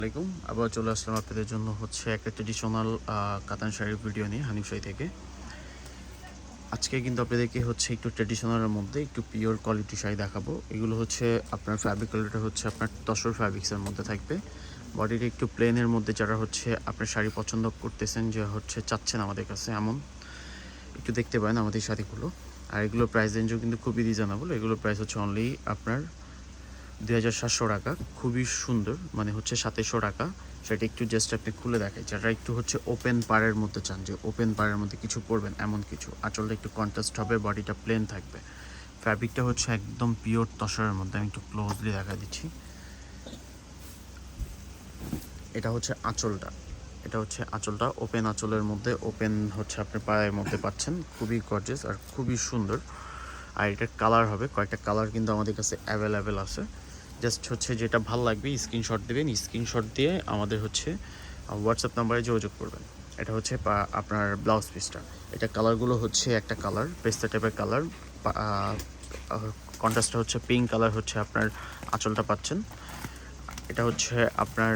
আসসালামাইকুম। আবার চলে আসলাম আপনাদের জন্য একটা ট্রেডিশনাল কাতান শাড়ির ভিডিও নিয়ে হানিফ শাড়ি থেকে। আজকে কিন্তু আপনাদেরকে একটু ট্রেডিশনালের মধ্যে একটু পিওর কোয়ালিটি শাড়ি দেখাবো। এগুলো আপনার ফ্যাব্রিক কোয়ালিটি আপনার তসর ফ্যাব্রিক্সের মধ্যে থাকবে। বডিটা একটু প্লেনের মধ্যে যারা আপনার শাড়ি পছন্দ করতেছেন, যে চাচ্ছেন আমাদের কাছে, এমন একটু দেখতে পারেন আমাদের শাড়িগুলো। আর এগুলোর প্রাইস রেঞ্জও কিন্তু খুবই রিজনেবল। এগুলোর প্রাইস অনলি আপনার 2700 টাকা। খুবই সুন্দর, মানে 2700 টাকা। সেটা একটু জাস্ট আপনি খুলে দেখাই, যারা একটু ওপেন পাড়ের মধ্যে চান, যে ওপেন পাড়ের মধ্যে কিছু পরবেন এমন কিছু। আঁচলটা একটু কন্ট্রাস্ট হবে, বডিটা প্লেন থাকবে। ফ্যাব্রিকটা একদম পিওর তসরের মধ্যে। আমি একটু ক্লোজলি দেখা দিচ্ছি। এটা আঁচলটা, আঁচলটা ওপেন আঁচলের মধ্যে, ওপেন আপনার পায়ের মধ্যে পাচ্ছেন। খুবই গর্জিয়াস আর খুবই সুন্দর। আর এটার কালার হবে কয়েকটা কালার কিন্তু আমাদের কাছে অ্যাভেলেবেল আছে। জাস্ট যেটা ভালো লাগবে স্ক্রিনশট দেবেন, স্ক্রিনশট দিয়ে আমাদের হোয়াটসঅ্যাপ নাম্বারে যোগাযোগ করবেন। এটা আপনার ব্লাউজ পিসটা। এটা কালারগুলো একটা কালার পেস্তা টাইপের কালার, কন্ট্রাস্টটা পিঙ্ক কালার আপনার আঁচলটা পাচ্ছেন। এটা আপনার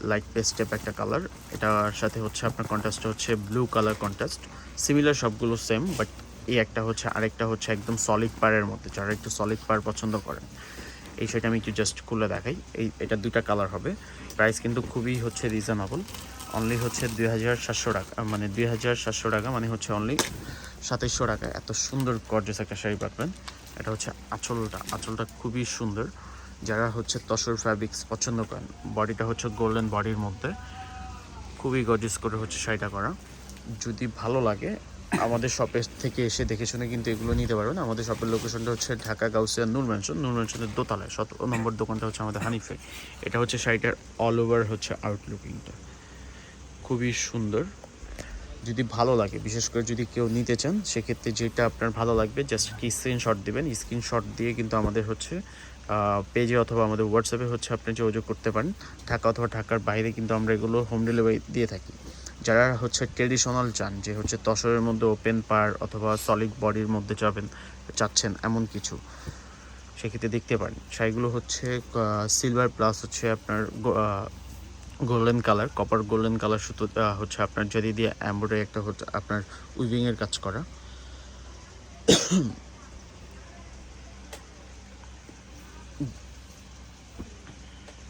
লাইট পেস্ট টাইপ একটা কালার। এটার সাথে আপনার কন্ট্রাস্টটা ব্লু কালার কন্ট্রাস্ট। সিমিলার সবগুলো সেম, বাট এই একটা আরেকটা একদম সলিড পাড়ের মধ্যে। যারা একটু সলিড পাড় পছন্দ করেন, এই শাড়িটা আমি একটু জাস্ট খুলে দেখাই। এটা দুইটা কালার হবে। প্রাইস কিন্তু খুবই রিজনেবল। অনলি 2700 টাকা, মানে 2700 টাকা, মানে অনলি 2700 টাকা। এত সুন্দর গর্জিয়াস একটা শাড়ি পাবেন। এটা আঁচলটা খুবই সুন্দর। যারা তসর ফ্যাব্রিক্স পছন্দ করেন, বডিটা গোল্ডেন বডির মধ্যে, খুবই গর্জিয়াস করে শাড়িটা করা। যদি ভালো লাগে আমাদের শপের থেকে এসে দেখে শুনে কিন্তু এগুলো নিতে পারবেন। আমাদের শপের লোকেশনটা ঢাকা গাউসিয়া নূর ম্যানশনের দোতলায় 17 নম্বর দোকানটা আমাদের হানিফে। এটা শাড়িটার অল ওভার আউটলুকিংটা খুবই সুন্দর। যদি ভালো লাগে, বিশেষ করে যদি কেউ নিতে চান, সেক্ষেত্রে যেটা আপনার ভালো লাগবে জাস্ট স্ক্রিনশট দেবেন। স্ক্রিনশট দিয়ে কিন্তু আমাদের পেজে অথবা আমাদের হোয়াটসঅ্যাপে আপনি যোগাযোগ করতে পারেন। ঢাকা অথবা ঢাকার বাইরে কিন্তু আমরা এগুলো হোম ডেলিভারি দিয়ে থাকি। যারা ট্রেডিশনাল চান, যে তসরের মধ্যে ওপেন পার অথবা সলিড বডির মধ্যে চাচ্ছেন এমন কিছু, সেক্ষেত্রে দেখতে পারেন। শাড়িগুলো সিলভার প্লাস আপনার golden colour, copper golden colour সুতো আপনার যদি দিয়ে এমব্রয়ডারি একটা আপনার উইভিংয়ের কাজ করা।